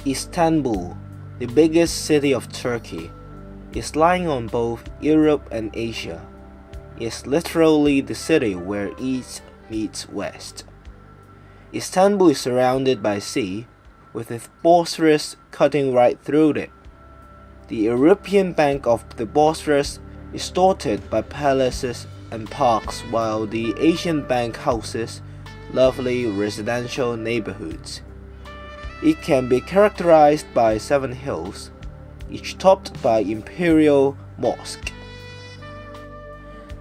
Istanbul, the biggest city of Turkey, is lying on both Europe and Asia. It's literally the city where east meets west. Istanbul is surrounded by sea, with the Bosphorus cutting right through it. The European bank of the Bosphorus is dotted by palaces and parks, while the Asian bank houses lovely residential neighborhoods. It can be characterized by 7 hills, each topped by Imperial Mosque.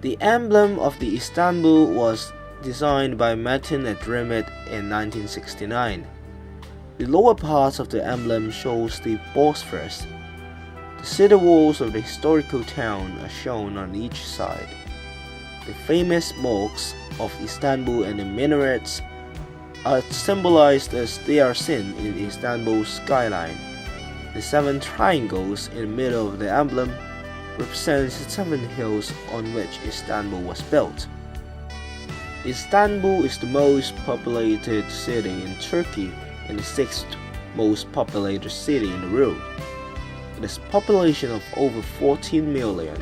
The emblem of the Istanbul was designed by Metin Edremit in 1969. The lower part of the emblem shows the Bosphorus. The city walls of the historical town are shown on each side. The famous mosques of Istanbul and the minarets are symbolized as they are seen in Istanbul's skyline. The 7 triangles in the middle of the emblem represent the 7 hills on which Istanbul was built. Istanbul is the most populated city in Turkey and the 6th most populated city in the world. It has a population of over 14 million.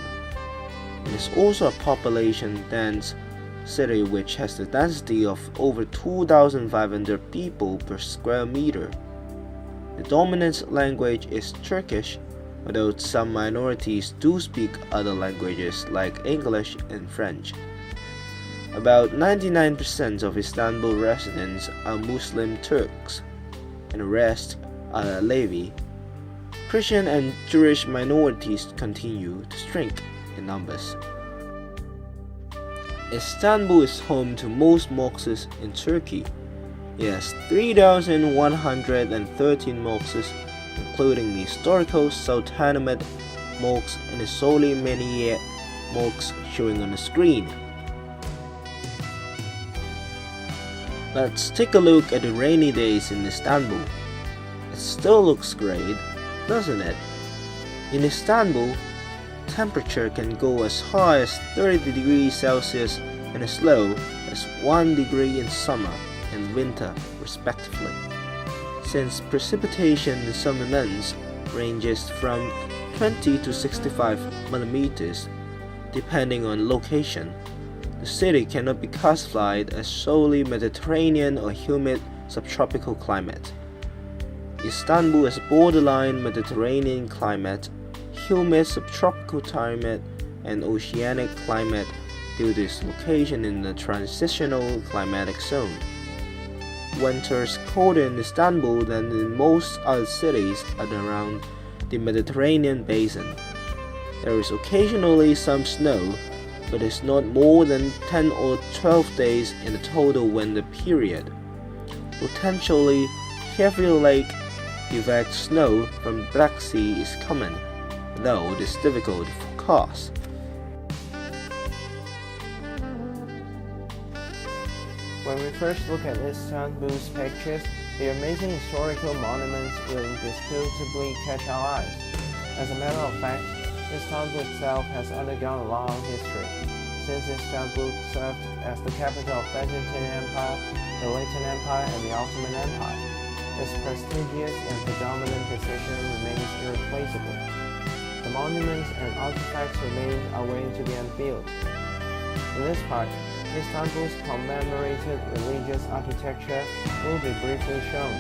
It is also a population-dense city which has the density of over 2,500 people per square meter. The dominant language is Turkish, although some minorities do speak other languages like English and French. About 99% of Istanbul residents are Muslim Turks, and the rest are Alevi. Christian and Jewish minorities continue to shrink in numbers. Istanbul is home to most mosques in Turkey. It has 3,113 mosques, including the historical Sultanahmet Mosque and the Soleimaniye Mosque showing on the screen. Let's take a look at the rainy days in Istanbul. It still looks great, doesn't it? In Istanbul, temperature can go as high as 30 degrees Celsius and as low as 1 degree in summer and winter, respectively. Since precipitation in summer months ranges from 20 to 65 millimeters, depending on location, the city cannot be classified as solely Mediterranean or humid subtropical climate. Istanbul has borderline Mediterranean climate, humid subtropical climate, and oceanic climate due to its location in the transitional climatic zone. Winters colder in Istanbul than in most other cities around the Mediterranean basin. There is occasionally some snow, but it's not more than 10 or 12 days in the total winter period. Potentially heavy lake effect snow from the Black Sea is common, though it is difficult to forecast. When we first look at Istanbul's pictures, the amazing historical monuments will indisputably catch our eyes. As a matter of fact, Istanbul itself has undergone a long history. Since Istanbul served as the capital of Byzantine Empire, the Latin Empire, and the Ottoman Empire, its prestigious and predominant position remains irreplaceable. The monuments and artifacts remain are waiting to be unveiled. In this part, Istanbul's commemorated religious architecture will be briefly shown.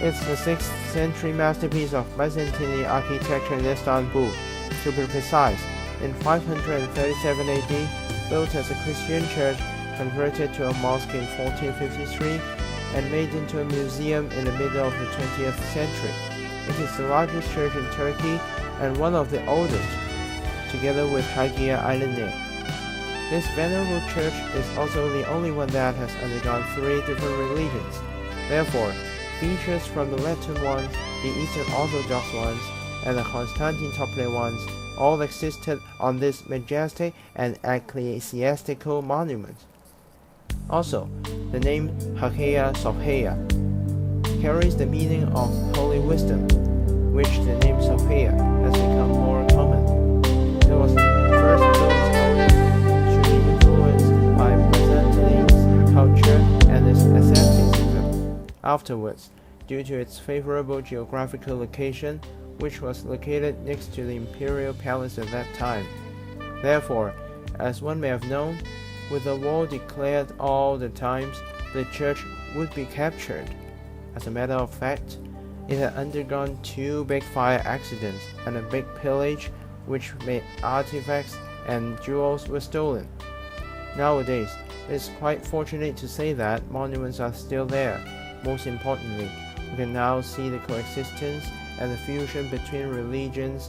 It's the 6th century masterpiece of Byzantine architecture in Istanbul. To be precise, in 537 AD, built as a Christian church, converted to a mosque in 1453, and made into a museum in the middle of the 20th century. It is the largest church in Turkey and one of the oldest, together with Hagia Aylin'i. This venerable church is also the only one that has undergone 3 different religions. Therefore, features from the Latin ones, the Eastern Orthodox ones, and the Constantinople ones all existed on this majestic and ecclesiastical monument. Also, the name Hagia Sophia carries the meaning of holy wisdom, which the name Sophia has become more common. It was first built to be influenced by Byzantine culture and its asceticism. Afterwards, due to its favorable geographical location, which was located next to the imperial palace at that time. Therefore, as one may have known, with the war declared all the times, the church would be captured. As a matter of fact, it had undergone 2 big fire accidents and a big pillage, which made artifacts and jewels were stolen. Nowadays, it is quite fortunate to say that monuments are still there. Most importantly, we can now see the coexistence and the fusion between religions,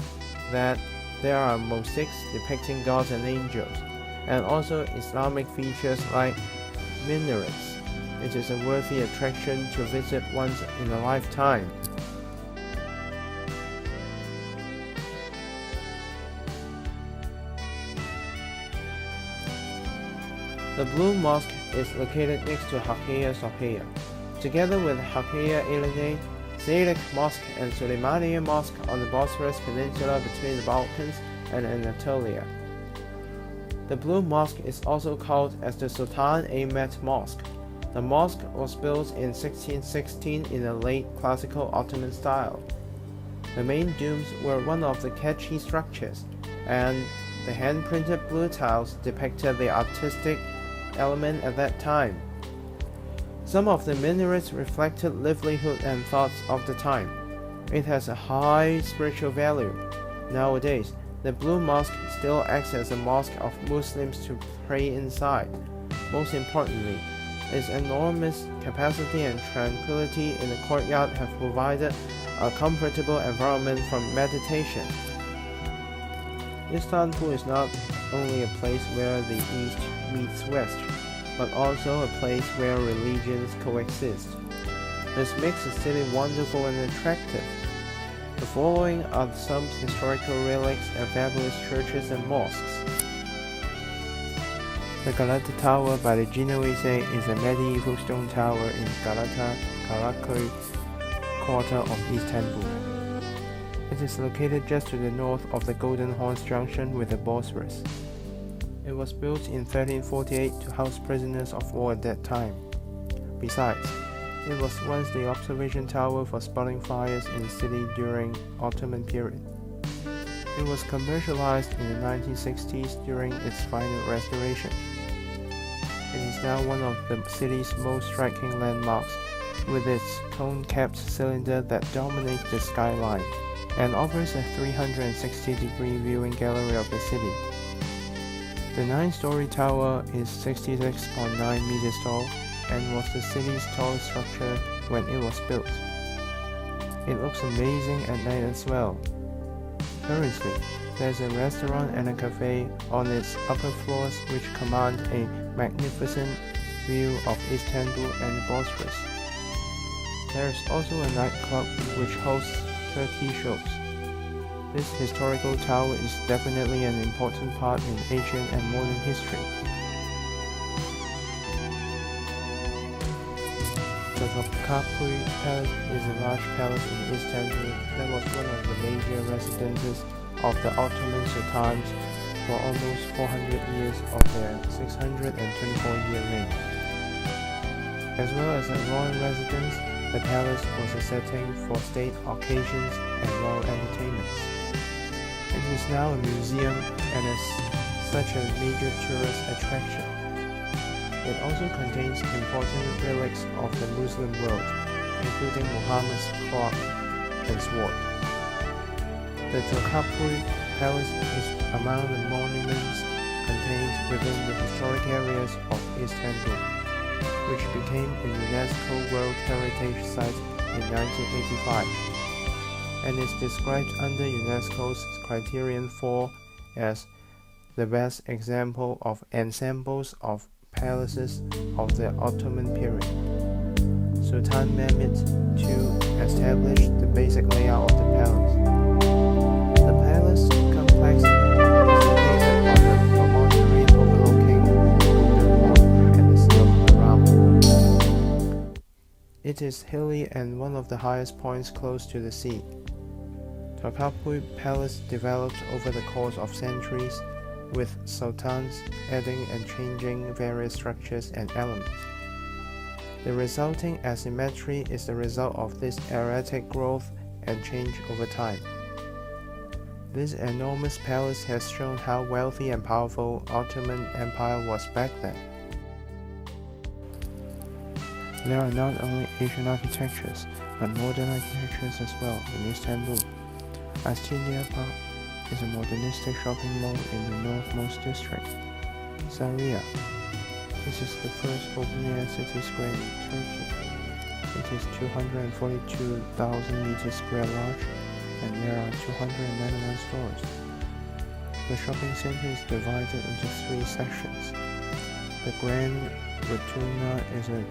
that there are mosques depicting gods and angels, and also Islamic features like minarets. It is a worthy attraction to visit once in a lifetime. The Blue Mosque is located next to Hagia Sophia. Together with Hagia Elene, Zaydik Mosque and Suleymaniye Mosque on the Bosphorus Peninsula between the Balkans and Anatolia. The Blue Mosque is also called as the Sultan Ahmet Mosque. The mosque was built in 1616 in a late classical Ottoman style. The main domes were one of the catchy structures, and the hand-printed blue tiles depicted the artistic element at that time. Some of the minarets reflected livelihood and thoughts of the time. It has a high spiritual value. Nowadays, the Blue Mosque still acts as a mosque of Muslims to pray inside. Most importantly, its enormous capacity and tranquility in the courtyard have provided a comfortable environment for meditation. Istanbul is not only a place where the East meets West, but also a place where religions coexist. This makes the city wonderful and attractive. The following are some historical relics and fabulous churches and mosques. The Galata Tower by the Genoese is a medieval stone tower in Galata, Karaköy quarter of Istanbul. It is located just to the north of the Golden Horns junction with the Bosphorus. It was built in 1348 to house prisoners of war at that time. Besides, it was once the observation tower for spotting fires in the city during Ottoman period. It was commercialized in the 1960s during its final restoration. It is now one of the city's most striking landmarks, with its cone-capped cylinder that dominates the skyline and offers a 360-degree viewing gallery of the city. The 9-story tower is 66.9 meters tall and was the city's tallest structure when it was built. It looks amazing at night as well. Currently, there's a restaurant and a cafe on its upper floors which command a magnificent view of Istanbul and the Bosphorus. There is also a nightclub which hosts Turkey shows. This historical tower is definitely an important part in ancient and modern history. The Topkapi Palace is a large palace in Istanbul that was one of the major residences of the Ottoman Sultans for almost 400 years of their 624-year reign. As well as a royal residence, the palace was a setting for state occasions and royal entertainments. It is now a museum and is such a major tourist attraction. It also contains important relics of the Muslim world, including Muhammad's clock and sword. The Topkapi Palace is among the monuments contained within the historic areas of Istanbul, which became a UNESCO World Heritage Site in 1985, and is described under UNESCO's Criterion 4 as the best example of ensembles of palaces of the Ottoman period. Sultan Mehmed II established the basic layout of the palace. The palace complex is located on the promontory overlooking the Golden Horn and the Sea of Aram. It is hilly and one of the highest points close to the sea. Topkapi Palace developed over the course of centuries, with sultans adding and changing various structures and elements. The resulting asymmetry is the result of this erratic growth and change over time. This enormous palace has shown how wealthy and powerful Ottoman Empire was back then. There are not only Asian architectures, but modern architectures as well in Istanbul. Istanbul Park is a modernistic shopping mall in the northmost district, Saria. This is the first open-air city square in Turkey. It is 242,000 meters square large, and there are 291 stores. The shopping center is divided into 3 sections. The Grand Rotunda is a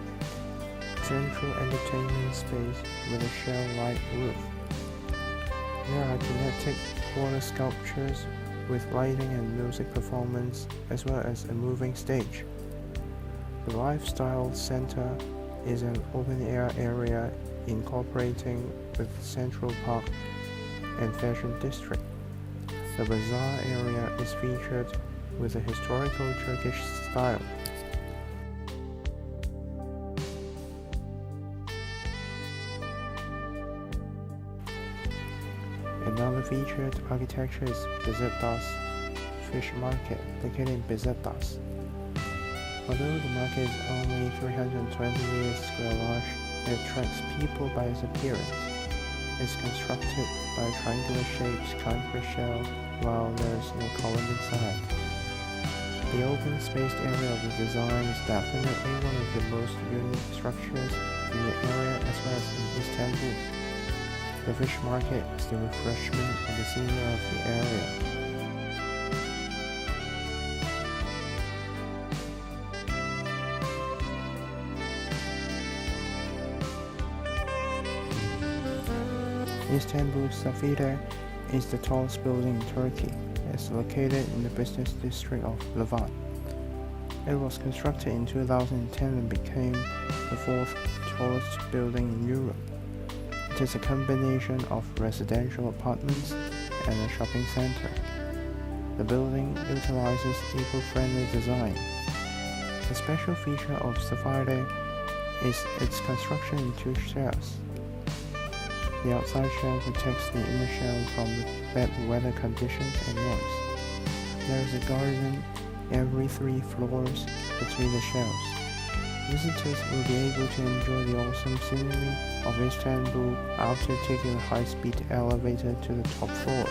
central entertainment space with a shell-like roof. There are kinetic water sculptures with lighting and music performance, as well as a moving stage. The Lifestyle Center is an open-air area incorporating with Central Park and Fashion District. The bazaar area is featured with a historical Turkish style. Another featured architecture is Beşiktaş Fish Market, located in Beşiktaş. Although the market is only 320 meters square large, it attracts people by its appearance. It's constructed by a triangular-shaped concrete shell, while there is no column inside. The open-spaced area of the design is definitely one of the most unique structures in the area as well as in Istanbul. The fish market is the refreshment and the scenery of the area. Istanbul Safire is the tallest building in Turkey. It's located in the business district of Levant. It was constructed in 2010 and became the 4th tallest building in Europe. It is a combination of residential apartments and a shopping center. The building utilizes eco-friendly design. The special feature of Safire is its construction in 2 shells. The outside shell protects the inner shell from the bad weather conditions and noise. There is a garden every 3 floors between the shells. Visitors will be able to enjoy the awesome scenery of Istanbul after taking a high-speed elevator to the top floor.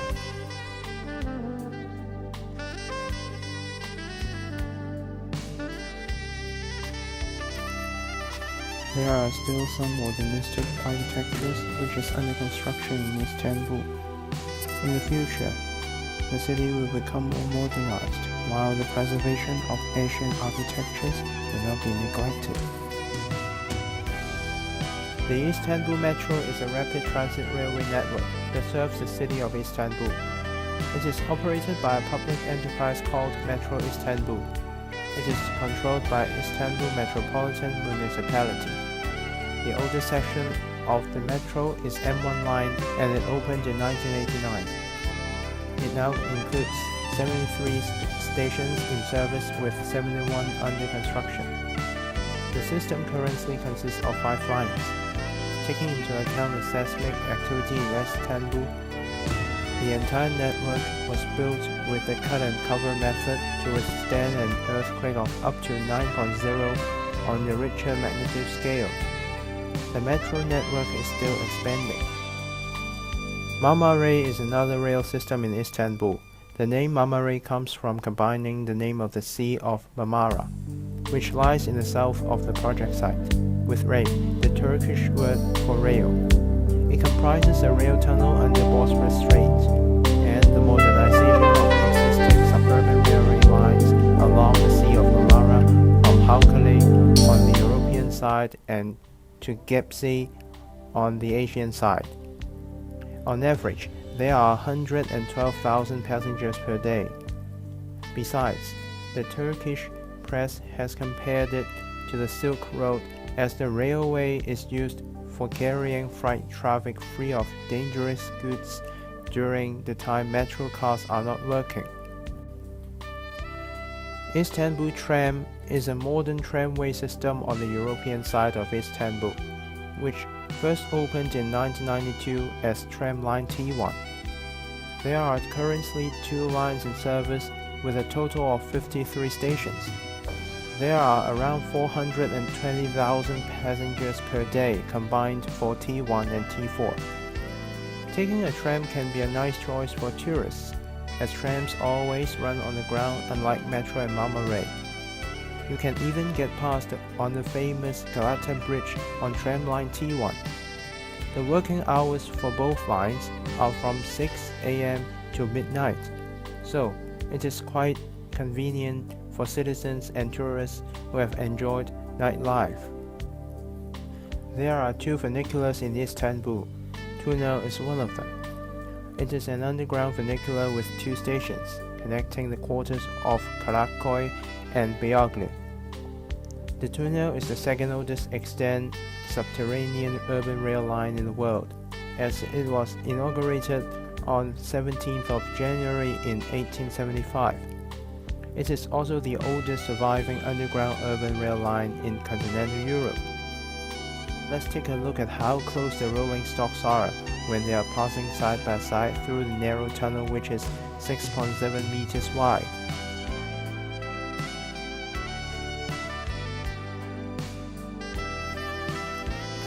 There are still some modernistic architectures which is under construction in Istanbul. In the future, the city will become more modernized, while the preservation of Asian architectures will not be neglected. The Istanbul Metro is a rapid transit railway network that serves the city of Istanbul. It is operated by a public enterprise called Metro Istanbul. It is controlled by Istanbul Metropolitan Municipality. The oldest section of the metro is M1 line, and it opened in 1989. It now includes 73 stations in service with 71 under construction. The system currently consists of 5 lines. Taking into account the seismic activity in Istanbul, the entire network was built with the cut-and-cover method to withstand an earthquake of up to 9.0 on the Richter magnitude scale. The metro network is still expanding. Marmara is another rail system in Istanbul. The name Marmara comes from combining the name of the Sea of Marmara, which lies in the south of the project site, with Ray, the Turkish word for rail. It comprises a rail tunnel under Bosphorus Strait and the modernization of existing suburban railway lines along the Sea of Marmara from Halkale on the European side and to Gebze on the Asian side. On average, there are 112,000 passengers per day. Besides, the Turkish press has compared it to the Silk Road as the railway is used for carrying freight traffic free of dangerous goods during the time metro cars are not working. Istanbul Tram is a modern tramway system on the European side of Istanbul, which first opened in 1992 as Tram Line T1. There are currently 2 lines in service with a total of 53 stations. There are around 420,000 passengers per day combined for T1 and T4. Taking a tram can be a nice choice for tourists, as trams always run on the ground unlike metro and monorail. You can even get past on the famous Galata Bridge on Tram Line T1. The working hours for both lines are from 6 a.m. to midnight, so it is quite convenient for citizens and tourists who have enjoyed nightlife. There are 2 funiculars in Istanbul. Tunnel is one of them. It is an underground funicular with 2 stations, connecting the quarters of Karakoy and Beyoğlu. The tunnel is the second oldest extant subterranean urban rail line in the world, as it was inaugurated on 17th of January in 1875. It is also the oldest surviving underground urban rail line in continental Europe. Let's take a look at how close the rolling stocks are when they are passing side by side through the narrow tunnel, which is 6.7 meters wide.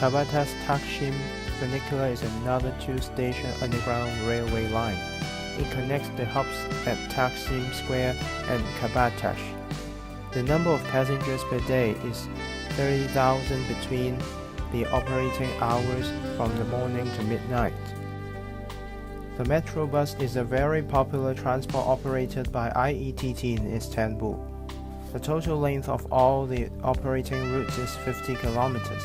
Kabata's Taksim funicular is another 2-station underground railway line. It connects the hubs at Taksim Square and Kabataş. The number of passengers per day is 30,000 between the operating hours from the morning to midnight. The metro bus is a very popular transport operated by IETT in Istanbul. The total length of all the operating routes is 50 kilometers.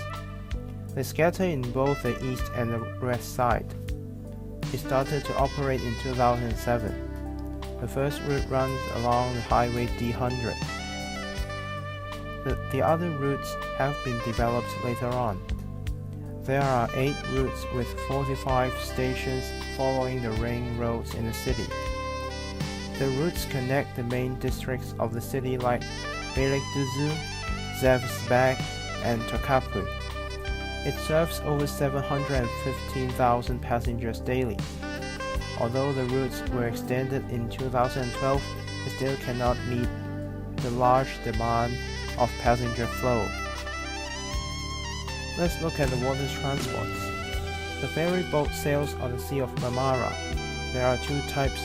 They scatter in both the east and the west side. It started to operate in 2007. The first route runs along the highway D100. The other routes have been developed later on. There are 8 routes with 45 stations following the ring roads in the city. The routes connect the main districts of the city like Beylikdüzü, Zevsberg, and Topkapı. It serves over 715,000 passengers daily. Although the routes were extended in 2012, it still cannot meet the large demand of passenger flow. Let's look at the water transports. The ferry boat sails on the Sea of Marmara. There are 2 types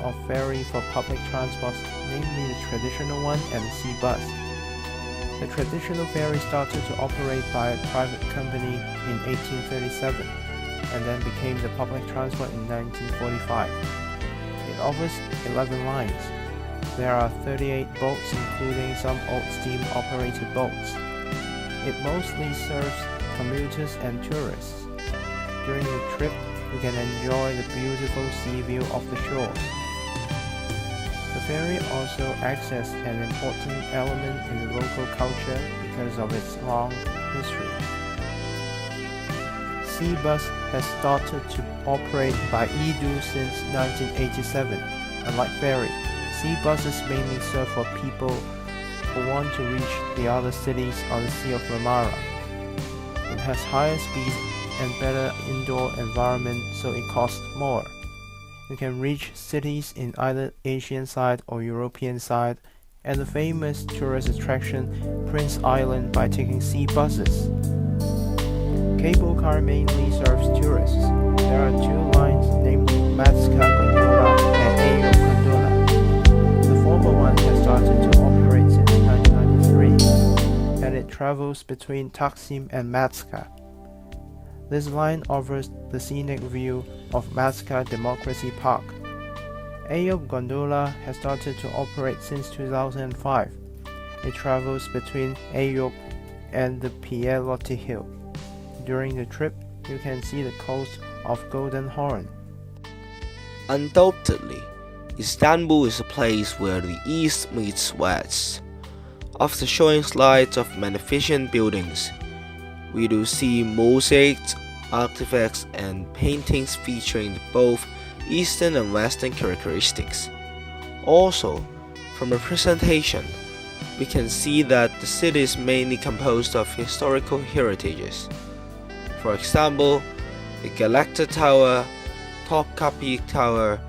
of ferry for public transport, namely the traditional one and the sea bus. The traditional ferry started to operate by a private company in 1837 and then became the public transport in 1945. It offers 11 lines. There are 38 boats, including some old steam-operated boats. It mostly serves commuters and tourists. During the trip, you can enjoy the beautiful sea view of the shores. The ferry also acts as an important element in the local culture because of its long history. Sea bus has started to operate by Edu since 1987. Unlike ferry, sea buses mainly serve for people who want to reach the other cities on the Sea of Marmara. It has higher speeds and better indoor environment, so it costs more. You can reach cities in either Asian side or European side, and the famous tourist attraction Prince Island by taking sea buses. Cable car mainly serves tourists. There are 2 lines, namely Matska Gondola and Eyüp Gondola. The former one has started to operate since 1993, and it travels between Taksim and Matska. This line offers the scenic view of Matska Democracy Park. Eyüp Gondola has started to operate since 2005. It travels between Eyüp and the Pieloti Hill. During the trip, you can see the coast of Golden Horn. Undoubtedly, Istanbul is a place where the East meets West. After showing slides of magnificent buildings, we do see mosaics, artifacts, and paintings featuring both Eastern and Western characteristics. Also, from the presentation, we can see that the city is mainly composed of historical heritages. For example, the Galata Tower, Topkapi Tower,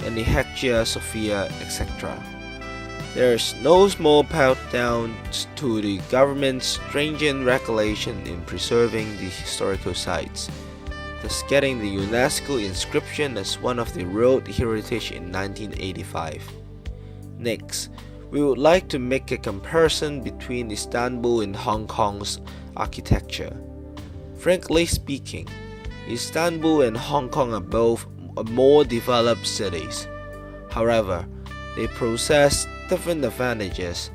and the Hagia Sophia, etc. There is no small part down to the government's stringent regulation in preserving the historical sites, thus getting the UNESCO inscription as one of the World Heritage in 1985. Next, we would like to make a comparison between Istanbul and Hong Kong's architecture. Frankly speaking, Istanbul and Hong Kong are both more developed cities. However, they possess different advantages,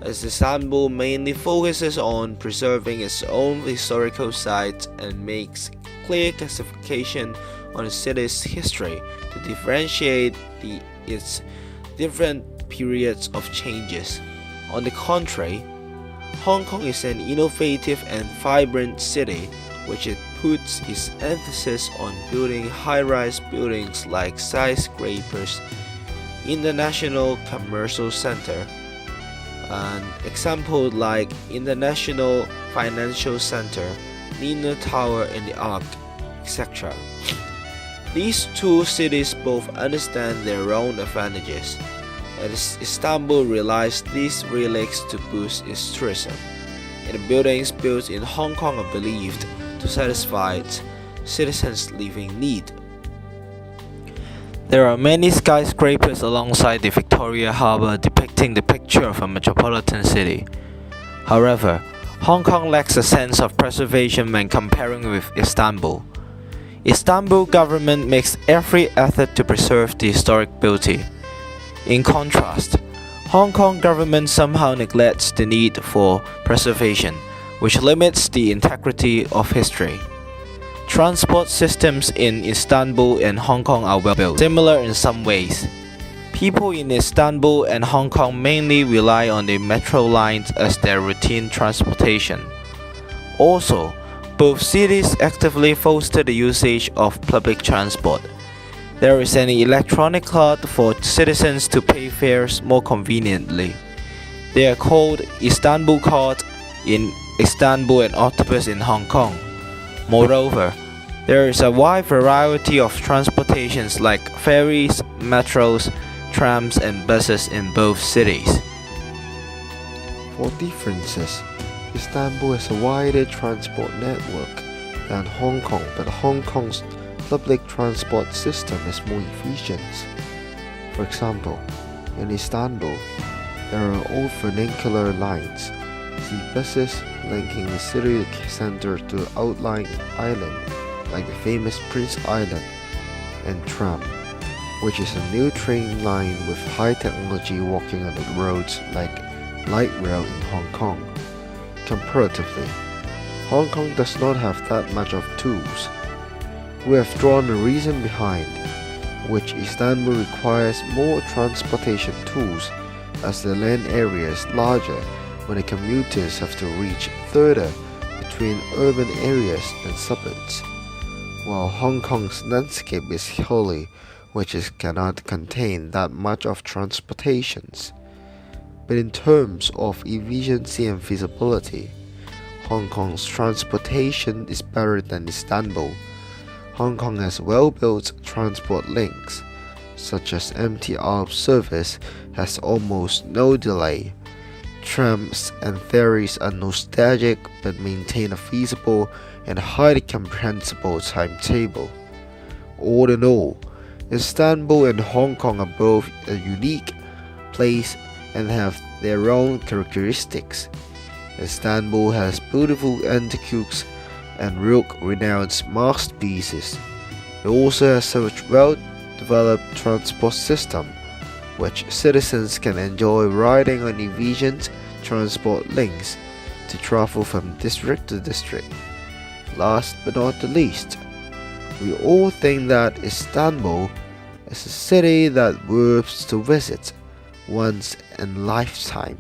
as Istanbul mainly focuses on preserving its own historical sites and makes clear classification on the city's history to differentiate its different periods of changes. On the contrary, Hong Kong is an innovative and vibrant city, which it puts its emphasis on building high-rise buildings like skyscrapers, International Commercial Center, an example like International Financial Center, Nina Tower and the Arc, etc. These two cities both understand their own advantages, and Istanbul relies these relics to boost its tourism, and the buildings built in Hong Kong are believed to satisfy its citizens' living need. There are many skyscrapers alongside the Victoria Harbour depicting the picture of a metropolitan city. However, Hong Kong lacks a sense of preservation when comparing with Istanbul. Istanbul government makes every effort to preserve the historic beauty. In contrast, Hong Kong government somehow neglects the need for preservation, which limits the integrity of history. Transport systems in Istanbul and Hong Kong are well built, similar in some ways. People in Istanbul and Hong Kong mainly rely on the metro lines as their routine transportation. Also, both cities actively foster the usage of public transport. There is an electronic card for citizens to pay fares more conveniently. They are called Istanbul Card in Istanbul and Octopus in Hong Kong. Moreover, there is a wide variety of transportations like ferries, metros, trams, and buses in both cities. For differences, Istanbul has a wider transport network than Hong Kong, but Hong Kong's public transport system is more efficient. For example, in Istanbul, there are all funicular lines, see buses linking the city center to outlying island like the famous Prince Island, and tram, which is a new train line with high technology walking on the roads like light rail in Hong Kong. Comparatively, Hong Kong does not have that much of tools. We have drawn the reason behind which Istanbul requires more transportation tools, as the land area is larger when the commuters have to reach further between urban areas and suburbs, while Hong Kong's landscape is hilly, which cannot contain that much of transportations. But in terms of efficiency and feasibility, Hong Kong's transportation is better than Istanbul. Hong Kong has well-built transport links, such as MTR service has almost no delay. Trams and ferries are nostalgic but maintain a feasible and highly comprehensible timetable. All in all, Istanbul and Hong Kong are both a unique place and have their own characteristics. Istanbul has beautiful antiques and world-renowned masterpieces. It also has a well-developed transport system, which citizens can enjoy riding on efficient transport links to travel from district to district. Last but not the least, we all think that Istanbul is a city that worth to visit once in a lifetime.